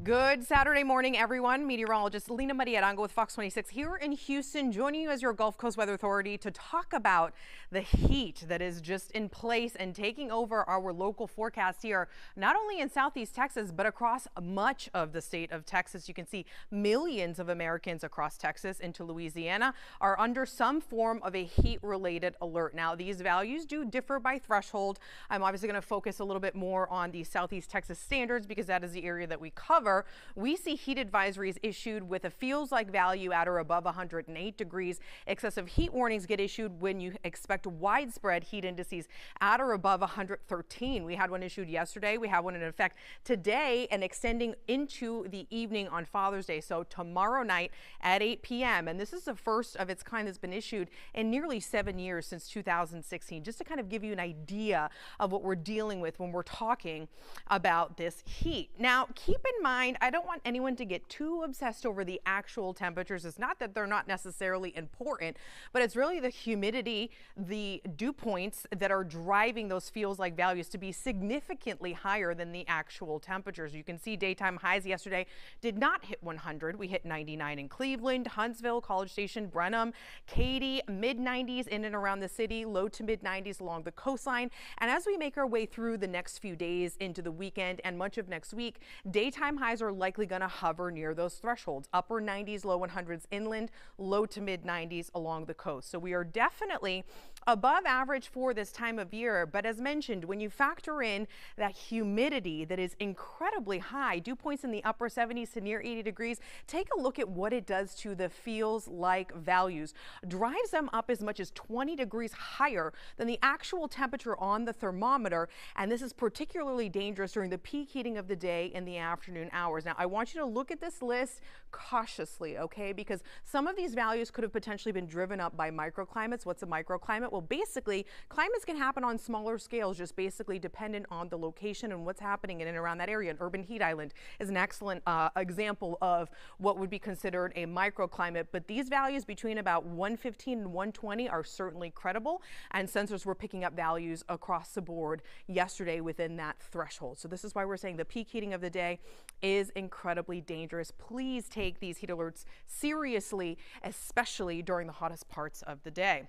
Good Saturday morning, everyone. Meteorologist Lena Mariarango with Fox 26 here in Houston, joining you as your Gulf Coast Weather Authority to talk about the heat that is just in place and taking over our local forecast here, not only in Southeast Texas, but across much of the state of Texas. You can see millions of Americans across Texas into Louisiana are under some form of a heat-related alert. Now, these values do differ by threshold. I'm obviously going to focus a little bit more on the Southeast Texas standards because that is the area that we cover. We see heat advisories issued with a feels like value at or above 108 degrees. Excessive heat warnings get issued when you expect widespread heat indices at or above 113. We had one issued yesterday. We have one in effect today and extending into the evening on Father's Day. So tomorrow night at 8 p.m. And this is the first of its kind that's been issued in nearly 7 years since 2016. Just to kind of give you an idea of what we're dealing with when we're talking about this heat. Now, keep in mind, I don't want anyone to get too obsessed over the actual temperatures. It's not that they're not necessarily important, but it's really the humidity, the dew points that are driving those feels like values to be significantly higher than the actual temperatures. You can see daytime highs yesterday did not hit 100. We hit 99 in Cleveland, Huntsville, College Station, Brenham, Katy, mid 90s in and around the city, low to mid 90s along the coastline. And as we make our way through the next few days into the weekend and much of next week, daytime highs are likely going to hover near those thresholds, upper 90s, low 100s inland, low to mid 90s along the coast. So we are definitely above average for this time of year. But as mentioned, when you factor in that humidity that is incredibly high, dew points in the upper 70s to near 80 degrees, take a look at what it does to the feels like values. Drives them up as much as 20 degrees higher than the actual temperature on the thermometer. And this is particularly dangerous during the peak heating of the day in the afternoon hours. Now, I want you to look at this list cautiously, okay? Because some of these values could have potentially been driven up by microclimates. What's a microclimate? Well, basically, climates can happen on smaller scales, just basically dependent on the location and what's happening in and around that area. An urban heat island is an excellent example of what would be considered a microclimate. But these values between about 115 and 120 are certainly credible, and sensors were picking up values across the board yesterday within that threshold. So this is why we're saying the peak heating of the day is incredibly dangerous. Please take these heat alerts seriously, especially during the hottest parts of the day.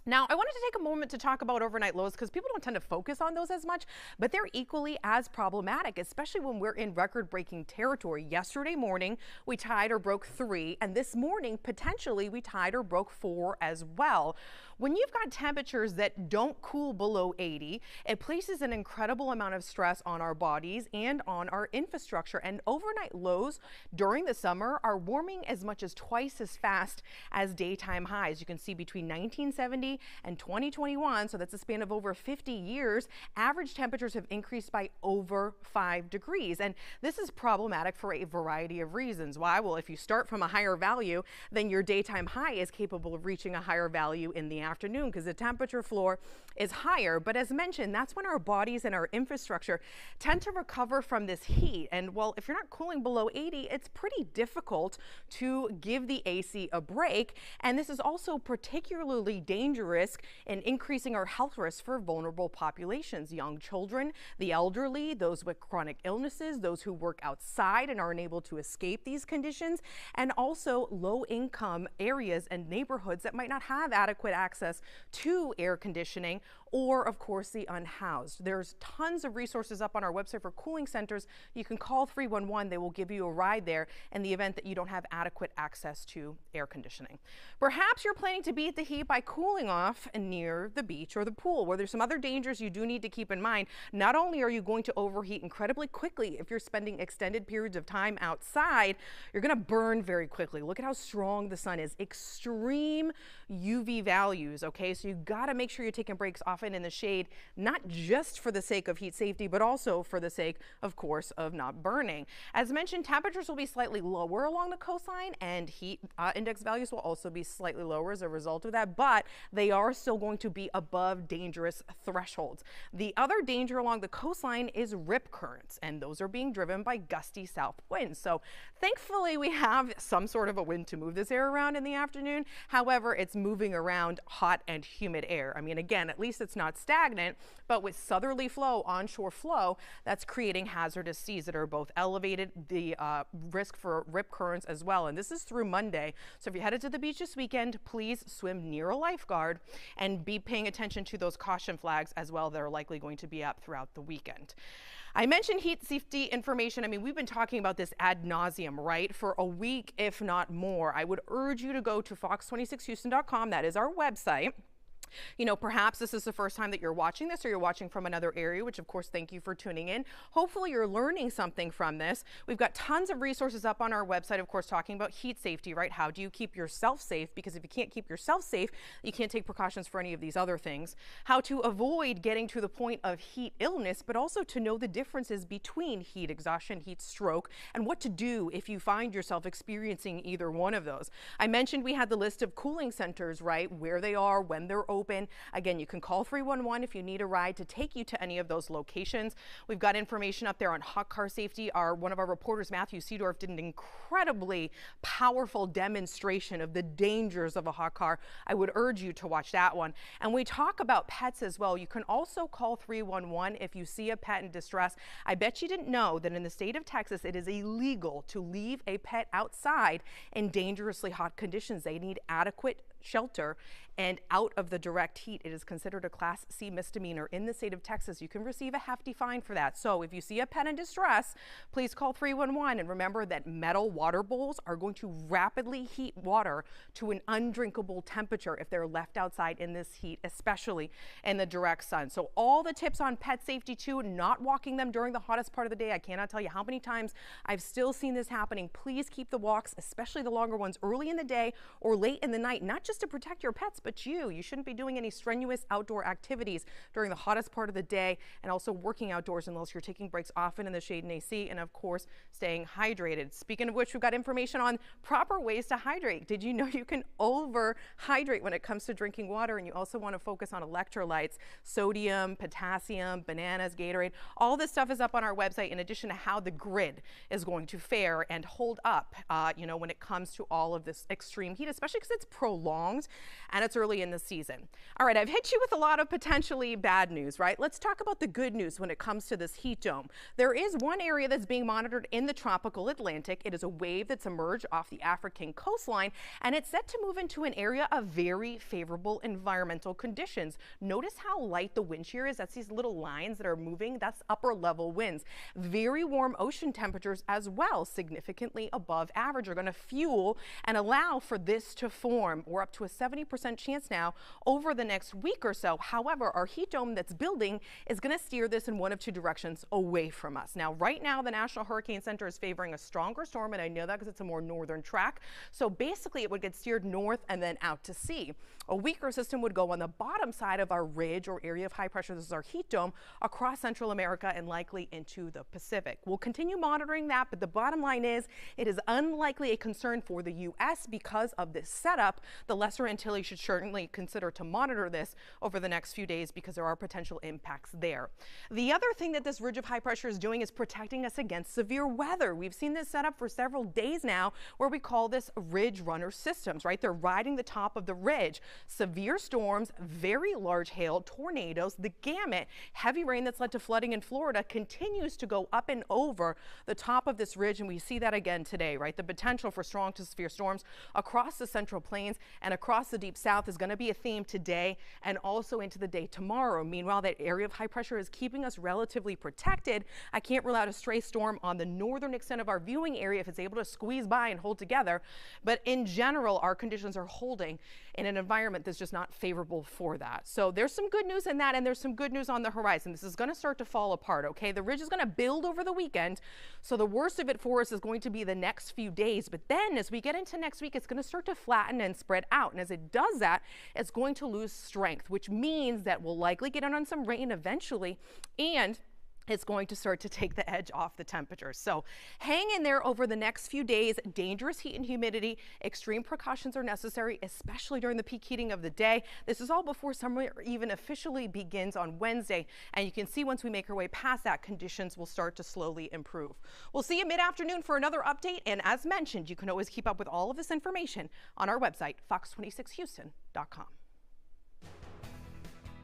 Now, I wanted to take a moment to talk about overnight lows because people don't tend to focus on those as much, but they're equally as problematic, especially when we're in record-breaking territory. Yesterday morning, we tied or broke 3, and this morning, potentially, we tied or broke 4 as well. When you've got temperatures that don't cool below 80, it places an incredible amount of stress on our bodies and on our infrastructure. And overnight lows during the summer are warming as much as twice as fast as daytime highs. You can see between 1970 and 2021, so that's a span of over 50 years, average temperatures have increased by over 5 degrees. And this is problematic for a variety of reasons. Why? Well, if you start from a higher value, then your daytime high is capable of reaching a higher value in the afternoon because the temperature floor is higher. But as mentioned, that's when our bodies and our infrastructure tend to recover from this heat. And well, if you're not cooling below 80, it's pretty difficult to give the AC a break. And this is also particularly dangerous in increasing our health risks for vulnerable populations, young children, the elderly, those with chronic illnesses, those who work outside and are unable to escape these conditions, and also low-income areas and neighborhoods that might not have adequate access to air conditioning, or of course the unhoused. There's tons of resources up on our website for cooling centers. You can call 311. They will give you a ride there in the event that you don't have adequate access to air conditioning. Perhaps you're planning to beat the heat by cooling off near the beach or the pool, where there's some other dangers you do need to keep in mind. Not only are you going to overheat incredibly quickly if you're spending extended periods of time outside, you're going to burn very quickly. Look at how strong the sun is. Extreme UV values, okay? So you got to make sure you're taking breaks often in the shade, not just for the sake of heat safety, but also for the sake, of course, of not burning. As mentioned, temperatures will be slightly lower along the coastline, and heat index values will also be slightly lower as a result of that, but they are still going to be above dangerous thresholds. The other danger along the coastline is rip currents, and those are being driven by gusty south winds. So thankfully, we have some sort of a wind to move this air around in the afternoon. However, it's moving around hot and humid air. I mean, again, at least it's it's not stagnant, but with southerly flow, onshore flow, that's creating hazardous seas that are both elevated, the risk for rip currents as well. And this is through Monday. So if you're headed to the beach this weekend, please swim near a lifeguard and be paying attention to those caution flags as well that are likely going to be up throughout the weekend. I mentioned heat safety information. I mean, we've been talking about this ad nauseum, right, for a week, if not more. I would urge you to go to fox26houston.com. That is our website. You know, perhaps this is the first time that you're watching this, or you're watching from another area, which of course, thank you for tuning in. Hopefully you're learning something from this. We've got tons of resources up on our website, of course, talking about heat safety, right? How do you keep yourself safe? Because if you can't keep yourself safe, you can't take precautions for any of these other things. How to avoid getting to the point of heat illness, but also to know the differences between heat exhaustion, heat stroke, and what to do if you find yourself experiencing either one of those. I mentioned we had the list of cooling centers, right? Where they are, when they're open. Again, you can call 311 if you need a ride to take you to any of those locations. We've got information up there on hot car safety. One of our reporters, Matthew Seedorf, did an incredibly powerful demonstration of the dangers of a hot car. I would urge you to watch that one. And we talk about pets as well. You can also call 311 if you see a pet in distress. I bet you didn't know that in the state of Texas, it is illegal to leave a pet outside in dangerously hot conditions. They need adequate shelter and out of the direct heat. It is considered a Class C misdemeanor in the state of Texas. You can receive a hefty fine for that. So if you see a pet in distress, please call 311 and remember that metal water bowls are going to rapidly heat water to an undrinkable temperature if they're left outside in this heat, especially in the direct sun. So all the tips on pet safety too, not walking them during the hottest part of the day. I cannot tell you how many times I've still seen this happening. Please keep the walks, especially the longer ones, early in the day or late in the night, not just to protect your pets, but you shouldn't be doing any strenuous outdoor activities during the hottest part of the day, and also working outdoors unless you're taking breaks often in the shade and AC, and of course staying hydrated. Speaking of which, we've got information on proper ways to hydrate. Did you know you can over hydrate when it comes to drinking water? And you also want to focus on electrolytes, sodium, potassium, bananas, Gatorade. All this stuff is up on our website, in addition to how the grid is going to fare and hold up when it comes to all of this extreme heat, especially because it's prolonged and it's early in the season. All right, I've hit you with a lot of potentially bad news, right? Let's talk about the good news when it comes to this heat dome. There is one area that's being monitored in the tropical Atlantic. It is a wave that's emerged off the African coastline, and it's set to move into an area of very favorable environmental conditions. Notice how light the wind shear is. That's these little lines that are moving. That's upper level winds. Very warm ocean temperatures as well, significantly above average, are going to fuel and allow for this to form. We're up to a 70% chance now over the next week or so. However, our heat dome that's building is going to steer this in one of two directions away from us. Now, right now, the National Hurricane Center is favoring a stronger storm, and I know that because it's a more northern track. So basically, it would get steered north and then out to sea. A weaker system would go on the bottom side of our ridge or area of high pressure. This is our heat dome across Central America and likely into the Pacific. We'll continue monitoring that, but the bottom line is it is unlikely a concern for the U.S. because of this setup. The Lesser Antilles should certainly consider to monitor this over the next few days because there are potential impacts there. The other thing that this ridge of high pressure is doing is protecting us against severe weather. We've seen this set up for several days now, where we call this ridge runner systems, right? They're riding the top of the ridge. Severe storms, very large hail, tornadoes, the gamut. Heavy rain that's led to flooding in Florida continues to go up and over the top of this ridge, and we see that again today, right? The potential for strong to severe storms across the Central Plains and across the Deep South is going to be a theme today and also into the day tomorrow. Meanwhile, that area of high pressure is keeping us relatively protected. I can't rule out a stray storm on the northern extent of our viewing area if it's able to squeeze by and hold together. But in general, our conditions are holding in an environment that's just not favorable for that. So there's some good news in that, and there's some good news on the horizon. This is going to start to fall apart, okay? The ridge is going to build over the weekend, so the worst of it for us is going to be the next few days. But then as we get into next week, it's going to start to flatten and spread out. And as it does that, it's going to lose strength, which means that we'll likely get in on some rain eventually, and it's going to start to take the edge off the temperatures. So hang in there over the next few days. Dangerous heat and humidity. Extreme precautions are necessary, especially during the peak heating of the day. This is all before summer even officially begins on Wednesday. And you can see once we make our way past that, conditions will start to slowly improve. We'll see you mid-afternoon for another update. And as mentioned, you can always keep up with all of this information on our website, fox26houston.com.